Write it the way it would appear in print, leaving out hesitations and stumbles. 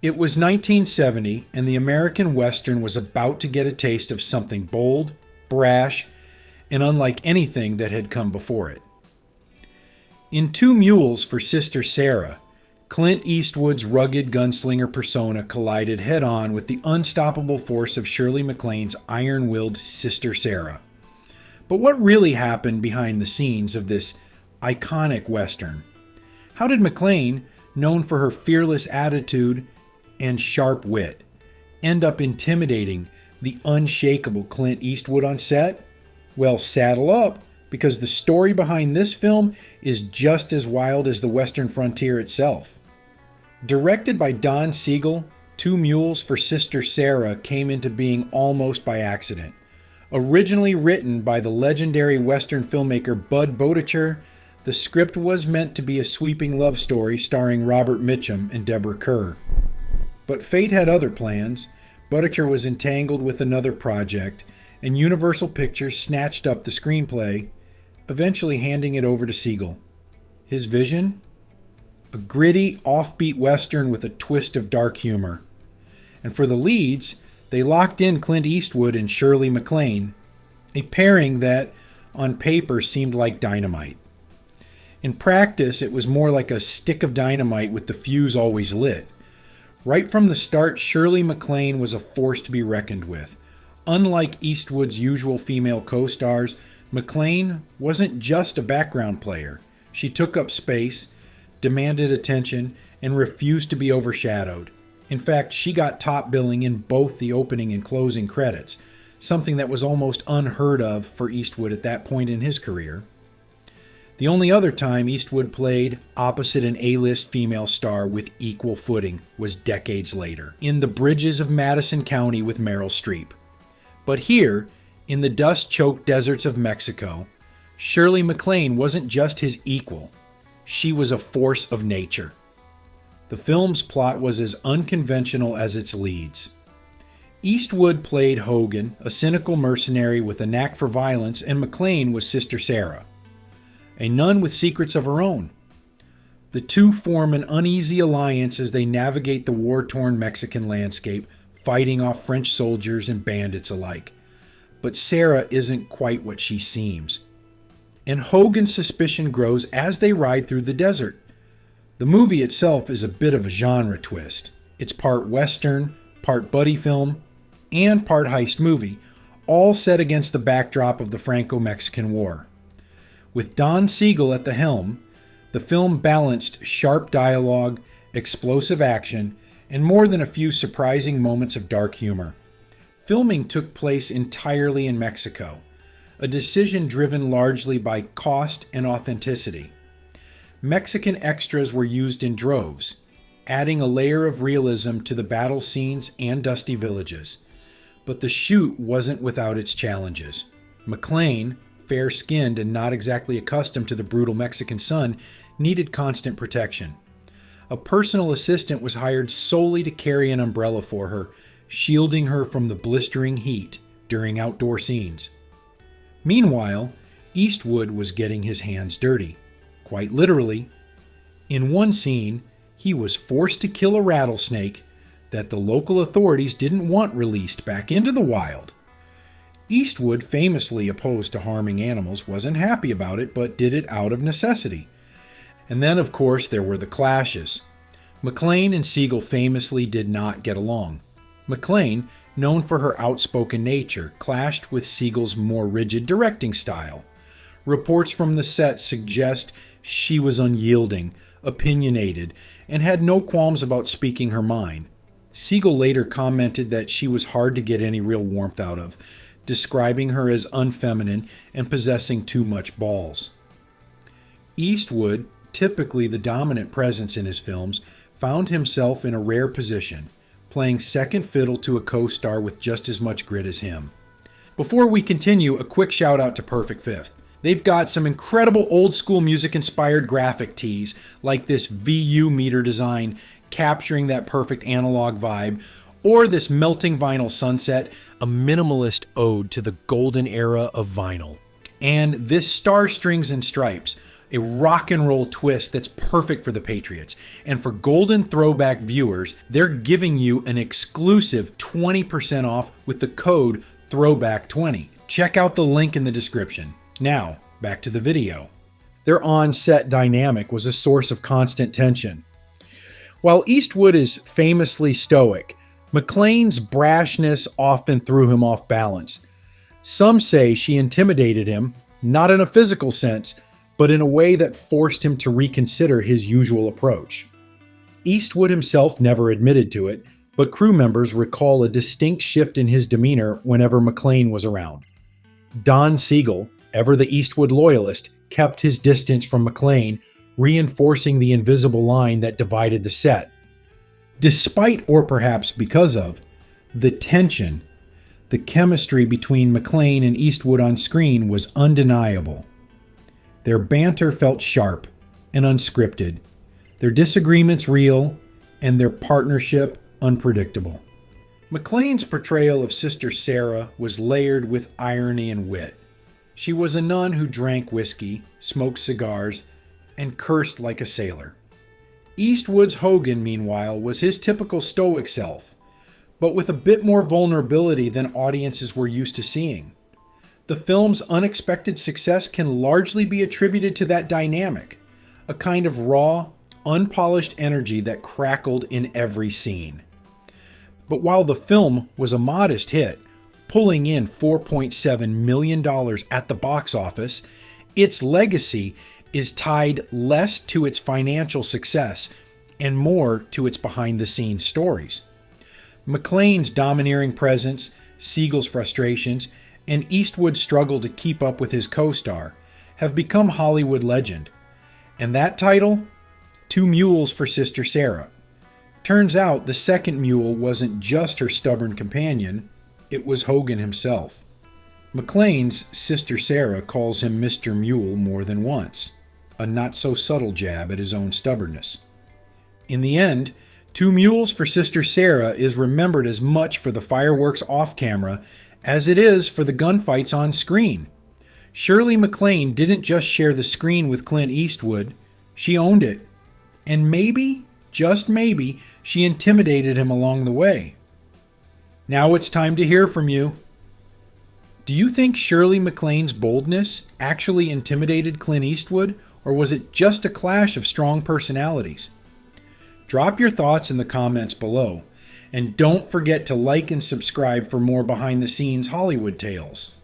It was 1970, and the American Western was about to get a taste of something bold, brash, and unlike anything that had come before it. In Two Mules for Sister Sara, Clint Eastwood's rugged gunslinger persona collided head-on with the unstoppable force of Shirley MacLaine's iron-willed Sister Sara. But what really happened behind the scenes of this iconic Western? How did MacLaine, known for her fearless attitude and sharp wit, end up intimidating the unshakeable Clint Eastwood on set? Well, saddle up, because the story behind this film is just as wild as the Western frontier itself. Directed by Don Siegel, Two Mules for Sister Sara came into being almost by accident. Originally written by the legendary Western filmmaker Bud Boetticher, the script was meant to be a sweeping love story starring Robert Mitchum and Deborah Kerr. But fate had other plans. Boetticher was entangled with another project, and Universal Pictures snatched up the screenplay, eventually handing it over to Siegel. His vision? A gritty, offbeat Western with a twist of dark humor. And for the leads, they locked in Clint Eastwood and Shirley MacLaine, a pairing that, on paper, seemed like dynamite. In practice, it was more like a stick of dynamite with the fuse always lit. Right from the start, Shirley MacLaine was a force to be reckoned with. Unlike Eastwood's usual female co-stars, MacLaine wasn't just a background player. She took up space, demanded attention, and refused to be overshadowed. In fact, she got top billing in both the opening and closing credits, something that was almost unheard of for Eastwood at that point in his career. The only other time Eastwood played opposite an A-list female star with equal footing was decades later, in The Bridges of Madison County with Meryl Streep. But here, in the dust-choked deserts of Mexico, Shirley MacLaine wasn't just his equal. She was a force of nature. The film's plot was as unconventional as its leads. Eastwood played Hogan, a cynical mercenary with a knack for violence, and MacLaine was Sister Sara, a nun with secrets of her own. The two form an uneasy alliance as they navigate the war-torn Mexican landscape, fighting off French soldiers and bandits alike. But Sara isn't quite what she seems. And Hogan's suspicion grows as they ride through the desert. The movie itself is a bit of a genre twist. It's part Western, part buddy film, and part heist movie, all set against the backdrop of the Franco-Mexican War. With Don Siegel at the helm, the film balanced sharp dialogue, explosive action, and more than a few surprising moments of dark humor. Filming took place entirely in Mexico, a decision driven largely by cost and authenticity. Mexican extras were used in droves, adding a layer of realism to the battle scenes and dusty villages. But the shoot wasn't without its challenges. MacLaine, fair-skinned and not exactly accustomed to the brutal Mexican sun, needed constant protection. A personal assistant was hired solely to carry an umbrella for her, shielding her from the blistering heat during outdoor scenes. Meanwhile, Eastwood was getting his hands dirty, quite literally. In one scene, he was forced to kill a rattlesnake that the local authorities didn't want released back into the wild. Eastwood, famously opposed to harming animals, wasn't happy about it, but did it out of necessity. And then, of course, there were the clashes. MacLaine and Siegel famously did not get along. MacLaine, known for her outspoken nature, clashed with Siegel's more rigid directing style. Reports from the set suggest she was unyielding, opinionated, and had no qualms about speaking her mind. Siegel later commented that she was hard to get any real warmth out of, describing her as unfeminine and possessing too much balls. Eastwood, typically the dominant presence in his films, found himself in a rare position, playing second fiddle to a co-star with just as much grit as him. Before we continue, a quick shout out to Perfect Fifth. They've got some incredible old school music inspired graphic tees, like this VU meter design capturing that perfect analog vibe, or this melting vinyl sunset, a minimalist ode to the golden era of vinyl. And this Star Strings and Stripes, a rock and roll twist that's perfect for the Patriots. And for Golden Throwback viewers, they're giving you an exclusive 20% off with the code THROWBACK20. Check out the link in the description. Now, back to the video. Their on-set dynamic was a source of constant tension. While Eastwood is famously stoic, MacLaine's brashness often threw him off balance. Some say she intimidated him, not in a physical sense, but in a way that forced him to reconsider his usual approach. Eastwood himself never admitted to it, but crew members recall a distinct shift in his demeanor whenever MacLaine was around. Don Siegel, ever the Eastwood loyalist, kept his distance from MacLaine, reinforcing the invisible line that divided the set. Despite, or perhaps because of, the tension, the chemistry between MacLaine and Eastwood on screen was undeniable. Their banter felt sharp and unscripted, their disagreements real, and their partnership unpredictable. MacLaine's portrayal of Sister Sara was layered with irony and wit. She was a nun who drank whiskey, smoked cigars, and cursed like a sailor. Eastwood's Hogan, meanwhile, was his typical stoic self, but with a bit more vulnerability than audiences were used to seeing. The film's unexpected success can largely be attributed to that dynamic, a kind of raw, unpolished energy that crackled in every scene. But while the film was a modest hit, pulling in $4.7 million at the box office, its legacy is tied less to its financial success and more to its behind-the-scenes stories. MacLaine's domineering presence, Siegel's frustrations, and Eastwood's struggle to keep up with his co-star have become Hollywood legend. And that title? Two Mules for Sister Sara. Turns out the second mule wasn't just her stubborn companion, it was Hogan himself. MacLaine's Sister Sara calls him Mr. Mule more than once, a not-so-subtle jab at his own stubbornness. In the end, Two Mules for Sister Sara is remembered as much for the fireworks off-camera as it is for the gunfights on screen. Shirley MacLaine didn't just share the screen with Clint Eastwood, she owned it. And maybe, just maybe, she intimidated him along the way. Now it's time to hear from you. Do you think Shirley MacLaine's boldness actually intimidated Clint Eastwood, or was it just a clash of strong personalities? Drop your thoughts in the comments below, and don't forget to like and subscribe for more behind-the-scenes Hollywood tales.